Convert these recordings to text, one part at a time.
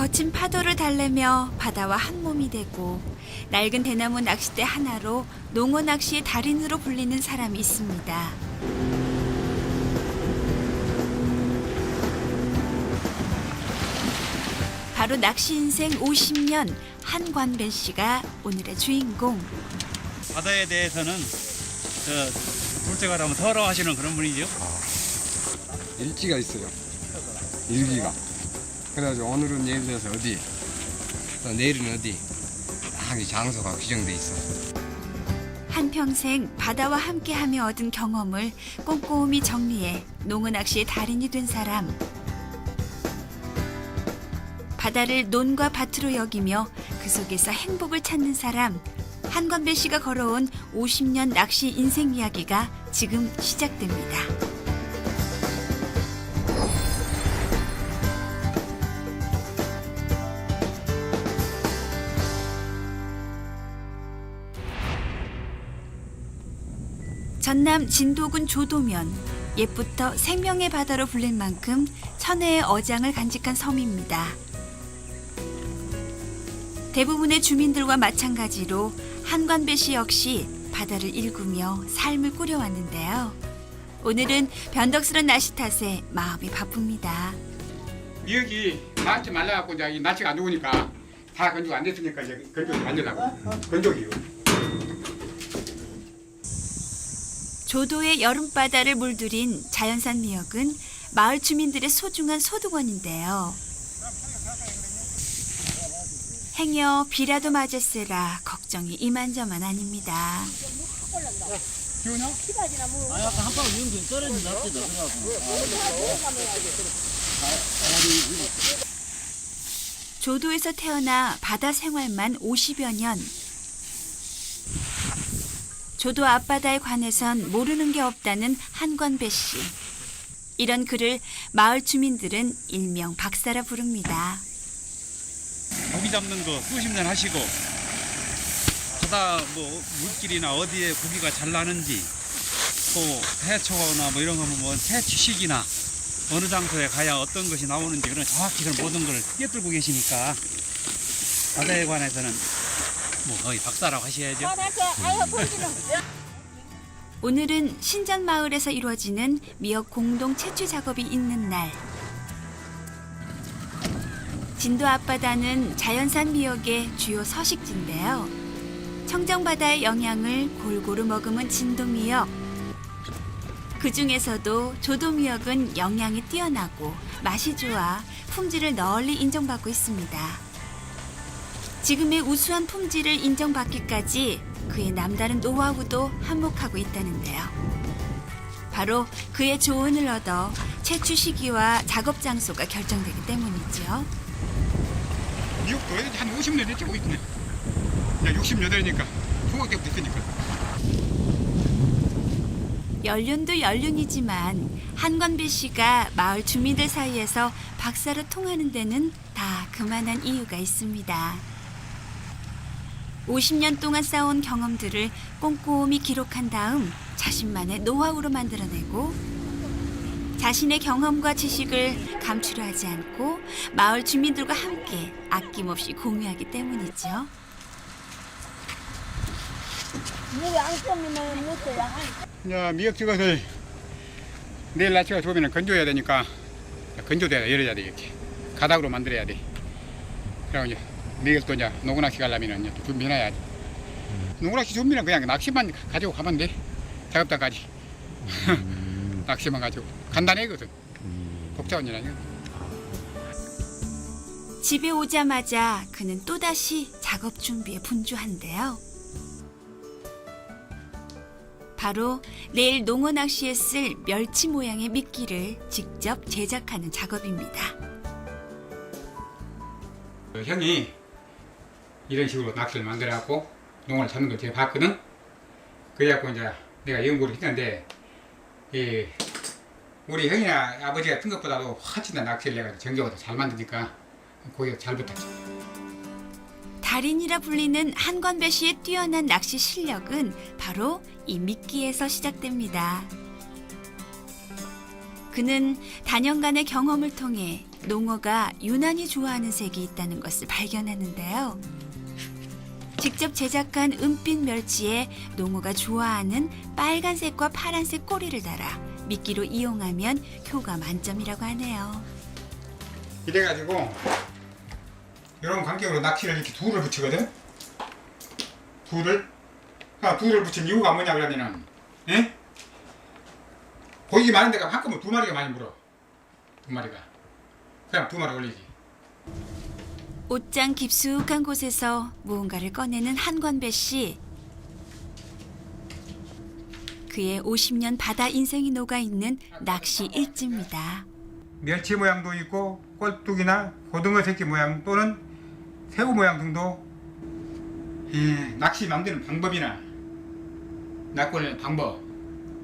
거친 파도를 달래며 바다와 한 몸이 되고 낡은 대나무 낚싯대 하나로 농어 낚시의 달인으로 불리는 사람이 있습니다. 바로 낚시 인생 50년 한관배 씨가 오늘의 주인공. 바다에 대해서는 둘째가라면 서러워하시는 그런 분이죠. 일기가 있어요. 일기가. 그래가지고 오늘은 예를 들어서 어디, 또 내일은 어디, 딱 이 장소가 규정돼 있어. 한평생 바다와 함께하며 얻은 경험을 꼼꼼히 정리해 농어 낚시의 달인이 된 사람. 바다를 논과 밭으로 여기며 그 속에서 행복을 찾는 사람. 한관배 씨가 걸어온 50년 낚시 인생 이야기가 지금 시작됩니다. 전남 진도군 조도면, 옛부터 생명의 바다로 불릴 만큼 천혜의 어장을 간직한 섬입니다. 대부분의 주민들과 마찬가지로 한관배 씨 역시 바다를 일구며 삶을 꾸려왔는데요. 오늘은 변덕스런 날씨 탓에 마음이 바쁩니다. 미역이 닿지 말라갖고 이제 이 날씨가 안 좋으니까 다 건조가 안 됐으니까 이제 건조기 만들라고. 건조기요. 조도의 여름바다를 물들인 자연산 미역은 마을 주민들의 소중한 소득원인데요. 행여 비라도 맞을세라 걱정이 이만저만 아닙니다. 기운아? 아, 약간 한 방울 연기 떨어진다 합니다. 조도에서 태어나 바다 생활만 50여 년. 조도 앞바다에 관해선 모르는 게 없다는 한관배 씨. 이런 그를 마을 주민들은 일명 박사라 부릅니다. 고기 잡는 거 수십 년 하시고 바다 물길이나 어디에 고기가 잘 나는지 또 해초나 이런 거 보면 해취식이나 어느 장소에 가야 어떤 것이 나오는지 그런 정확히 그런 모든 걸 꿰뚫고 계시니까 바다에 관해서는 거의 박사라고 하셔야죠. 오늘은 신전마을에서 이루어지는 미역 공동 채취 작업이 있는 날. 진도 앞바다는 자연산 미역의 주요 서식지인데요. 청정바다의 영양을 골고루 머금은 진도 미역. 그 중에서도 조도 미역은 영양이 뛰어나고 맛이 좋아 품질을 널리 인정받고 있습니다. 지금의 우수한 품질을 인정받기까지 그의 남다른 노하우도 한몫하고 있다는데요. 바로 그의 조언을 얻어 채취 시기와 작업 장소가 결정되기 때문이죠. 미역도 한 50년 됐지 거기 있네. 이제 68이니까 중학교 때부터 있으니까. 연륜도 연륜이지만 한관배 씨가 마을 주민들 사이에서 박사로 통하는 데는 다 그만한 이유가 있습니다. 50년 동안 쌓아온 경험들을 꼼꼼히 기록한 다음 자신만의 노하우로 만들어내고 자신의 경험과 지식을 감추려 하지 않고 마을 주민들과 함께 아낌없이 공유하기 때문이죠. 이제 미역 찍어서 내일 날씨가 좋으면 건조해야 되니까 건조돼야 열어야 돼 이렇게 가닥으로 만들어야 돼. 그리고 이제 내일 또 이제 농어낚시 가려면 이제 준비해놔야지. 농어낚시 준비는 그냥 낚시만 가지고 가면 돼. 작업장까지. 낚시만 가지고 간단해거든. 복잡한 일 아니거든. 집에 오자마자 그는 또다시 작업 준비에 분주한데요. 바로 내일 농어 낚시에 쓸 멸치 모양의 미끼를 직접 제작하는 작업입니다. 형이 이런 식으로 낚시를 만들어갖고 농어를 잡는 걸 제가 봤거든. 그래갖고 이제 내가 연구를 했는데 우리 형이나 아버지가 뜬 것보다도 훨씬 더 낚시를 내가 정적으로 잘 만드니까 고기가 잘 붙었지. 달인이라 불리는 한관배 씨의 뛰어난 낚시 실력은 바로 이 미끼에서 시작됩니다. 그는 단연간의 경험을 통해 농어가 유난히 좋아하는 색이 있다는 것을 발견하는데요. 직접 제작한 은빛 멸치에 농어가 좋아하는 빨간색과 파란색 꼬리를 달아 미끼로 이용하면 효과 만점이라고 하네요. 이래가지고 이런 간격으로 낚시를 이렇게 둘을 붙이거든. 둘을 붙인 이유가 뭐냐 그러면은, 예? 고기 많은 데가 한꺼번에 두 마리가 많이 물어. 두 마리가. 그냥 두 마리 올리지. 옷장 깊숙한 곳에서 무언가를 꺼내는 한관배 씨. 그의 50년 바다 인생이 녹아있는 낚시 일지입니다. 멸치 모양도 있고 꼴뚜기나 고등어 새끼 모양 또는 새우 모양 등도 낚시 만드는 방법이나 낚고는 방법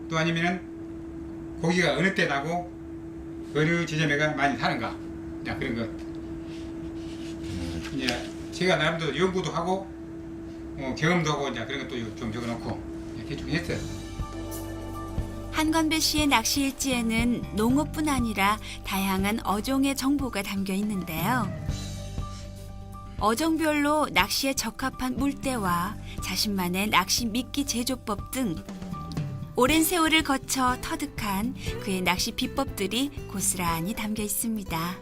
또 아니면은 고기가 어느 때 나고 어느 지점에가 많이 사는가 그런 것 이제 제가 나름대로 연구도 하고 경험도 하고 이제 그런 것도 좀 적어놓고 대충 했어요. 한건배 씨의 낚시 일지에는 농어뿐 아니라 다양한 어종의 정보가 담겨 있는데요. 어종별로 낚시에 적합한 물때와 자신만의 낚시 미끼 제조법 등 오랜 세월을 거쳐 터득한 그의 낚시 비법들이 고스란히 담겨 있습니다.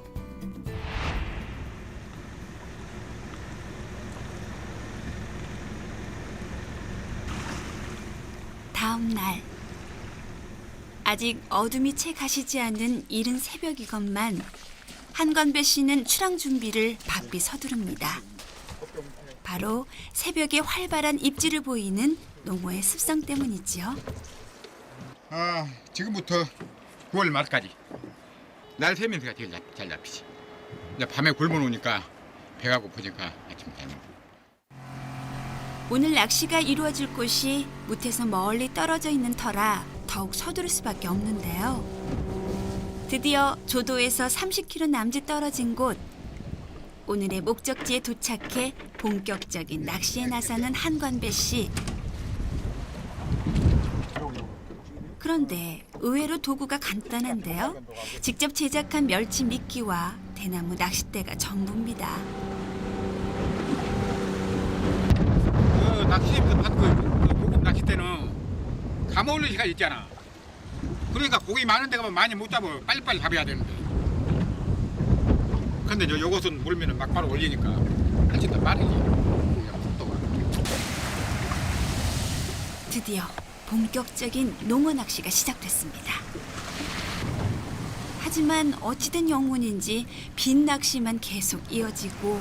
다음 날 아직 어둠이 채 가시지 않은 이른 새벽이건만 한건배 씨는 출항 준비를 바삐 서두릅니다. 바로 새벽에 활발한 입질을 보이는 농어의 습성 때문이지요. 지금부터 9월 말까지 날 새면서가 제일 잘 잡히지. 이제 밤에 굶어놓으니까 배가 고프니까 아침 되는. 오늘 낚시가 이루어질 곳이 무태서 멀리 떨어져 있는 터라 더욱 서두를 수밖에 없는데요. 드디어 조도에서 30km 남짓 떨어진 곳. 오늘의 목적지에 도착해 본격적인 낚시에 나서는 한관배 씨. 그런데 의외로 도구가 간단한데요. 직접 제작한 멸치 미끼와 대나무 낚싯대가 전부입니다. 낚시에서 받은 그 고급 낚싯대는 감아올릴 시간이 있잖아. 그러니까 고기 많은 데 가면 많이 못 잡아. 빨리빨리 잡아야 되는데. 근데 요것은 물면은 막바로 올리니까 훨씬 더 빠르지. 속도가. 드디어 본격적인 농어 낚시가 시작됐습니다. 하지만 어찌된 영문인지 빈 낚시만 계속 이어지고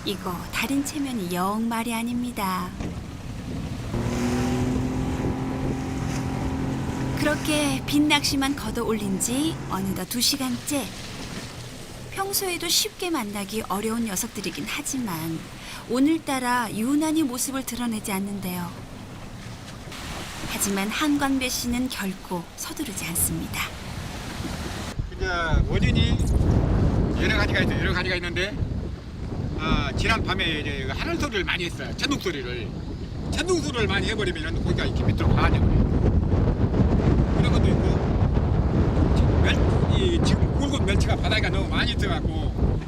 이거 달인 체면이 영 말이 아닙니다. 그렇게 빈 낚시만 걷어 올린 지 어느덧 2시간째. 평소에도 쉽게 만나기 어려운 녀석들이긴 하지만 오늘따라 유난히 모습을 드러내지 않는데요. 하지만 한관배 씨는 결코 서두르지 않습니다. 이제 원인이 여러 가지가 있는데 지난 밤에 이제 하늘 소리를 많이 했어요. 천둥 소리를 많이 해버리면 고기가 이렇게 밑으로 가냐 그래요. 그런 것도 있고 지금 굵은 멸치가 바닥에 너무 많이 들어가고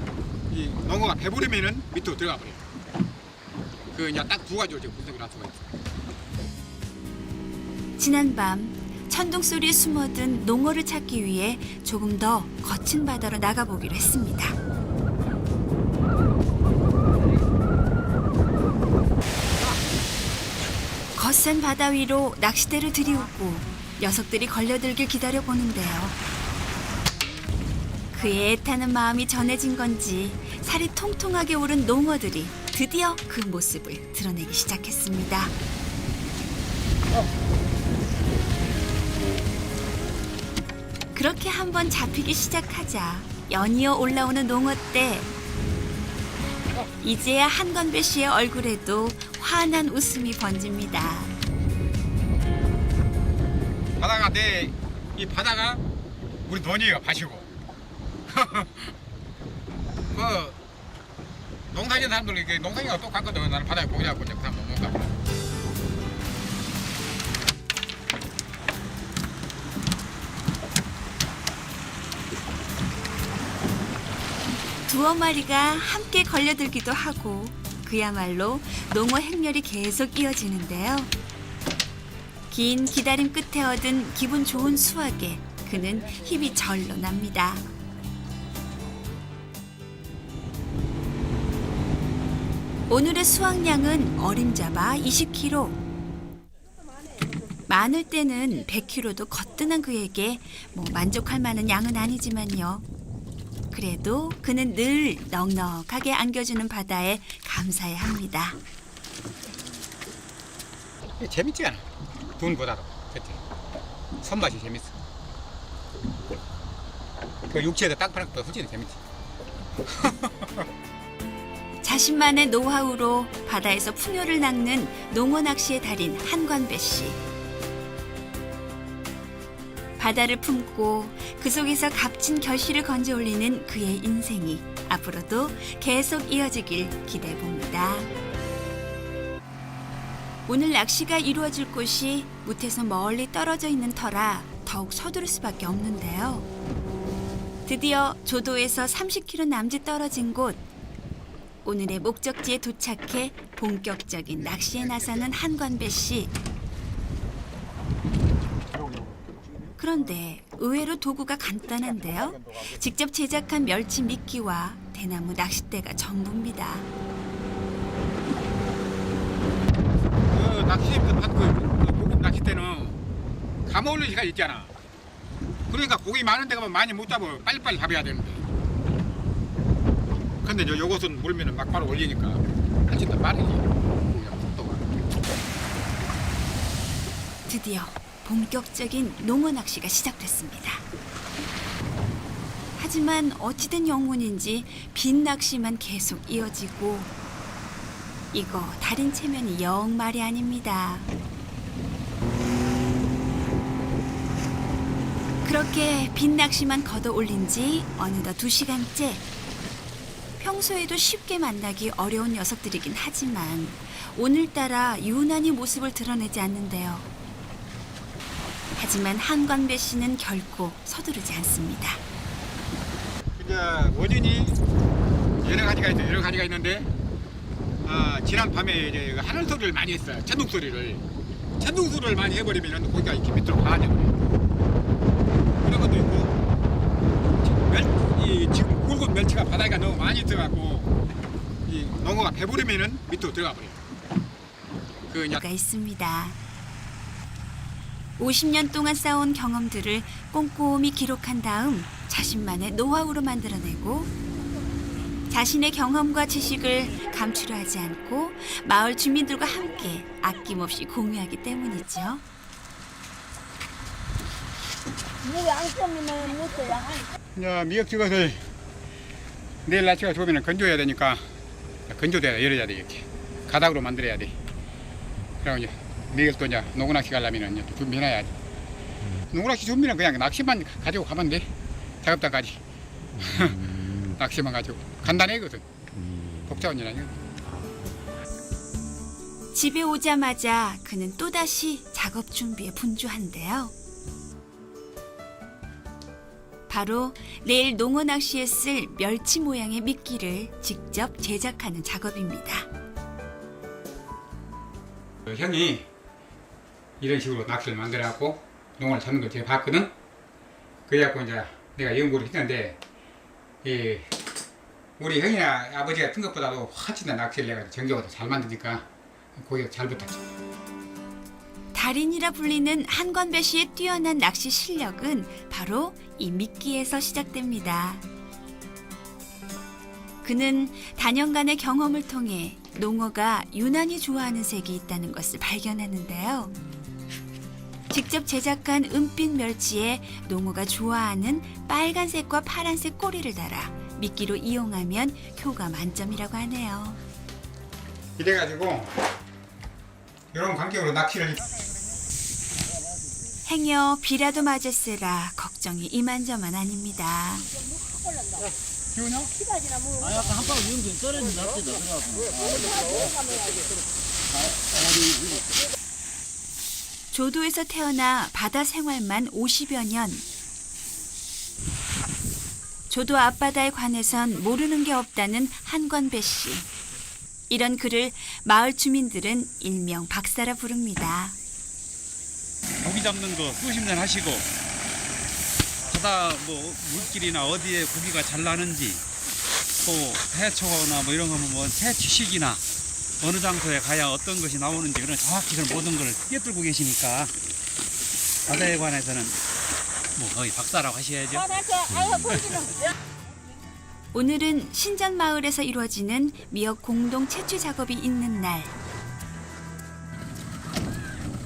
이 농어가 배부르면은 밑으로 들어가 버려요. 그 이제 딱 두 가지로 지금 분석을 할 수가 있어요. 지난밤 천둥 소리에 숨어든 농어를 찾기 위해 조금 더 거친 바다로 나가보기로 했습니다. 거센 바다 위로 낚싯대를 들이우고 녀석들이 걸려들길 기다려보는데요. 그의 애타는 마음이 전해진 건지 살이 통통하게 오른 농어들이 드디어 그 모습을 드러내기 시작했습니다. 그렇게 한번 잡히기 시작하자 연이어 올라오는 농어떼. 이제야 한건배 씨의 얼굴에도 환한 웃음이 번집니다. 이 바다가 우리 논이에요, 밭이고. 농사짓는 사람들 이게 농사기가 똑같거든. 나는 바다에 고기 잡고 이제 그 사람 먹는다고. 두어 마리가 함께 걸려들기도 하고 그야말로 농어 행렬이 계속 이어지는데요. 긴 기다림 끝에 얻은 기분 좋은 수확에 그는 힘이 절로 납니다. 오늘의 수확량은 어림잡아 20kg. 많을 때는 100kg도 거뜬한 그에게 만족할 만한 양은 아니지만요. 그래도 그는 늘 넉넉하게 안겨주는 바다에 감사해 합니다. 재밌지 않아? 돈보다도. 그치? 손맛이 재밌어. 그 육지에서 땅 파는 것보다 솔직히 재밌지. 자신만의 노하우로 바다에서 풍요를 낚는 농어 낚시의 달인 한관배 씨. 바다를 품고 그 속에서 값진 결실을 건져 올리는 그의 인생이 앞으로도 계속 이어지길 기대해 봅니다. 오늘 낚시가 이루어질 곳이 무태서 멀리 떨어져 있는 터라 더욱 서두를 수밖에 없는데요. 드디어 조도에서 30km 남짓 떨어진 곳. 오늘의 목적지에 도착해 본격적인 낚시에 나서는 한관배 씨. 그런데 의외로 도구가 간단한데요. 직접 제작한 멸치 미끼와 대나무 낚싯대가 전부입니다. 그 낚시집에서 그 고급 낚싯대는 감아올릴 시간 있잖아. 그러니까 고기 많은 데 가면 많이 못 잡아. 빨리빨리 잡아야 되는데. 근데 요것은 물면은 막 바로 올리니까 훨씬 더 빠르지. 속도가. 드디어 본격적인 농어 낚시가 시작됐습니다. 하지만 어찌된 영문인지 빈 낚시만 계속 이어지고 이거 달인 체면이 영 말이 아닙니다. 그렇게 빈 낚시만 걷어 올린 지 어느덧 2시간째. 평소에도 쉽게 만나기 어려운 녀석들이긴 하지만 오늘따라 유난히 모습을 드러내지 않는데요. 하지만 한관배 씨는 결코 서두르지 않습니다. 이제 원인이 여러 가지가 있어. 여러 가지가 있는데 지난 밤에 이제 하늘 소리를 많이 했어요. 천둥 소리를 많이 해버리면 고기가 이렇게 밑으로 가냐 그런 것도 있고 지금 굵은 멸치가 바다가 너무 많이 들어가고 이 농어가 배부르면은 밑으로 들어가 버려요. 그 이제 가 있습니다. 50년 동안 쌓아온 경험들을 꼼꼼히 기록한 다음 자신만의 노하우로 만들어내고 자신의 경험과 지식을 감추려 하지 않고 마을 주민들과 함께 아낌없이 공유하기 때문이죠. 이제 미역지 것을 내일 날씨가 좋으면 건조해야 되니까 건조돼야 열어야 돼. 이렇게 가닥으로 만들어야 돼. 그리고 이제 내일 또 이제 농어낚시 가려면 이제 준비해놔야지. 농어낚시 준비는 그냥 낚시만 가지고 가면 돼. 작업장까지. 낚시만 가지고 간단해 이것은. 복잡한 일 아니야. 집에 오자마자 그는 또다시 작업 준비에 분주한데요. 바로 내일 농어 낚시에 쓸 멸치 모양의 미끼를 직접 제작하는 작업입니다. 형이 이런 식으로 낚시를 만들어갖고 농어를 잡는 걸 제가 봤거든. 그래갖고 이제 내가 연구를 했는데 우리 형이나 아버지가 큰 것보다도 훨씬 더 낚시를 내가 정교하고 잘 만드니까 고기가 잘 붙었지. 달인이라 불리는 한관배 씨의 뛰어난 낚시 실력은 바로 이 미끼에서 시작됩니다. 그는 단연간의 경험을 통해 농어가 유난히 좋아하는 색이 있다는 것을 발견하는데요. 직접 제작한 은빛 멸치에 농어가 좋아하는 빨간색과 파란색 꼬리를 달아 미끼로 이용하면 효과 만점이라고 하네요. 이래가지고 이런 환경으로 낚시를 행여 비라도 맞을세라 걱정이 이만저만 아닙니다. 기운요? 아 약간 한 방울 연기 떨어진다 합니다. 조도에서 태어나 바다 생활만 50여 년. 조도 앞바다에 관해선 모르는 게 없다는 한관배 씨. 이런 그를 마을 주민들은 일명 박사라 부릅니다. 고기 잡는 거 수십 년 하시고 바다 뭐 물길이나 어디에 고기가 잘 나는지 또 해초나 뭐 이런 거 보면 새 취식이나 어느 장소에 가야 어떤 것이 나오는지 그런 정확히 그런 모든 걸 꿰뚫고 계시니까 바다에 관해서는 뭐 거의 박사라고 하셔야죠. 오늘은 신전마을에서 이루어지는 미역 공동 채취 작업이 있는 날.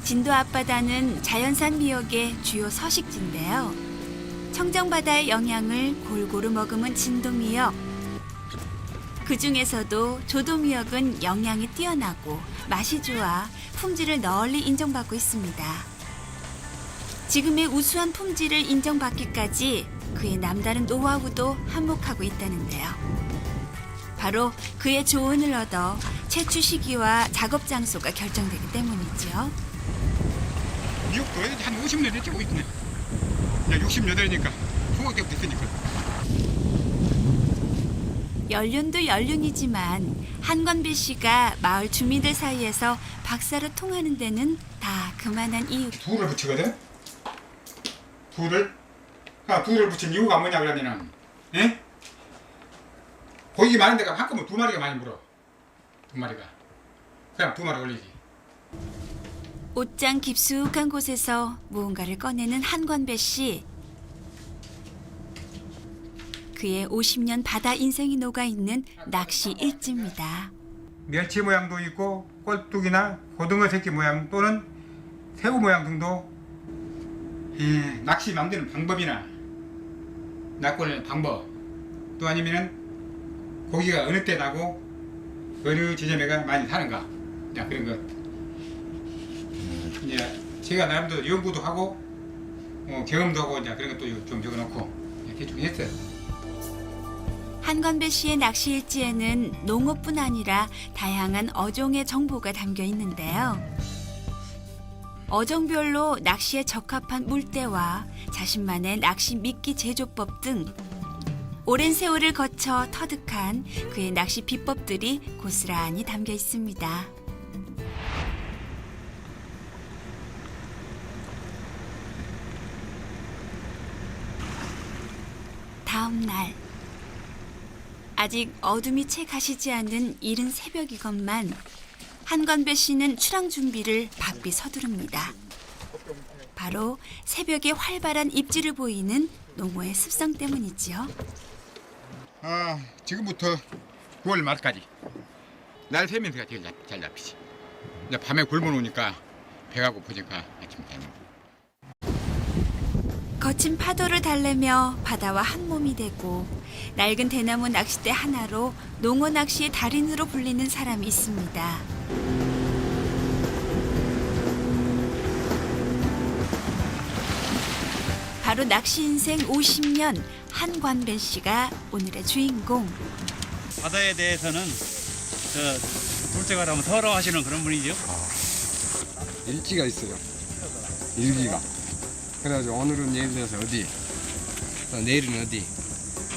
진도 앞바다는 자연산 미역의 주요 서식지인데요. 청정바다의 영향을 골고루 머금은 진도 미역. 그 중에서도 조도 미역은 영양이 뛰어나고 맛이 좋아 품질을 널리 인정받고 있습니다. 지금의 우수한 품질을 인정받기까지 그의 남다른 노하우도 한몫하고 있다는데요. 바로 그의 조언을 얻어 채취 시기와 작업 장소가 결정되기 때문이죠. 미역도 한 50년 됐지, 거기 있네. 이제 68이니까 중학 때부터 있으니까. 연륜도 연륜이지만 한관배 씨가 마을 주민들 사이에서 박사로 통하는 데는 다 그만한 이유. 둘을 붙이거든? 둘을? 그러니까 둘을 붙인 이유가 뭐냐 그러면은, 예? 고기 많은 데가 한꺼번에 두 마리가 많이 물어. 두 마리가. 그냥 두 마리 올리지. 옷장 깊숙한 곳에서 무언가를 꺼내는 한관배 씨. 그의 50년 바다 인생이 녹아있는 낚시 일지입니다. 멸치 모양도 있고 꼴뚜기나 고등어 새끼 모양 또는 새우 모양 등도 이 낚시 만드는 방법이나 낚고는 방법 또 아니면은 고기가 어느 때 나고 어느 지점에가 많이 사는가 그냥 그런 것 이제 제가 나름대로 연구도 하고 경험도 하고 이제 그런 것도 좀 적어놓고 대충 했어요. 한관배 씨의 낚시 일지에는 농어뿐 아니라 다양한 어종의 정보가 담겨 있는데요. 어종별로 낚시에 적합한 물때와 자신만의 낚시 미끼 제조법 등 오랜 세월을 거쳐 터득한 그의 낚시 비법들이 고스란히 담겨 있습니다. 다음 날. 아직 어둠이 채 가시지 않은 이른 새벽이건만 한관배 씨는 출항 준비를 바삐 서두릅니다. 바로 새벽에 활발한 입질을 보이는 농어의 습성 때문이지요. 지금부터 9월 말까지 날 새면서가 제일 잘 잡히지. 이제 밤에 굶어놓으니까 배가 고프니까 아침 되는. 거친 파도를 달래며 바다와 한 몸이 되고 낡은 대나무 낚싯대 하나로 농어 낚시의 달인으로 불리는 사람이 있습니다. 바로 낚시 인생 50년 한관배 씨가 오늘의 주인공. 바다에 대해서는 둘째가라면 서러워하시는 그런 분이죠. 일지가 있어요. 일기가. 그래가지고 오늘은 예를 들어서 어디, 또 내일은 어디,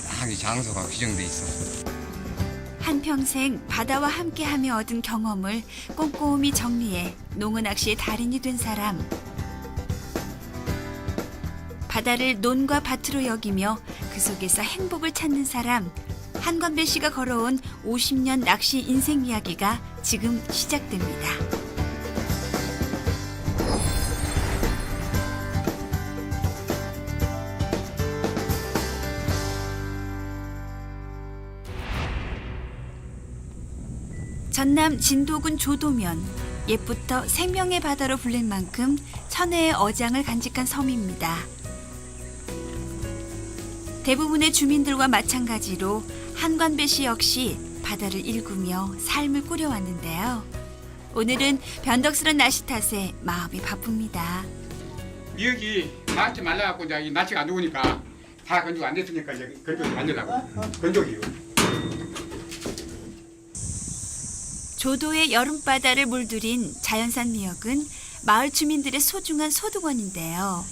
딱 이 장소가 규정돼 있어. 한평생 바다와 함께하며 얻은 경험을 꼼꼼히 정리해 농어 낚시의 달인이 된 사람. 바다를 논과 밭으로 여기며 그 속에서 행복을 찾는 사람. 한관배 씨가 걸어온 50년 낚시 인생 이야기가 지금 시작됩니다. 전남 진도군 조도면, 옛부터 생명의 바다로 불릴 만큼 천혜의 어장을 간직한 섬입니다. 대부분의 주민들과 마찬가지로 한관배 씨 역시 바다를 일구며 삶을 꾸려왔는데요. 오늘은 변덕스런 날씨 탓에 마음이 바쁩니다. 미역이 낚시 말라갖고 이제 이 날씨가 안 좋으니까 다 건조가 안 됐으니까 이제 건조기 만들라고. 건조기요. 조도의 여름바다를 물들인 자연산 미역은 마을 주민들의 소중한 소득원인데요.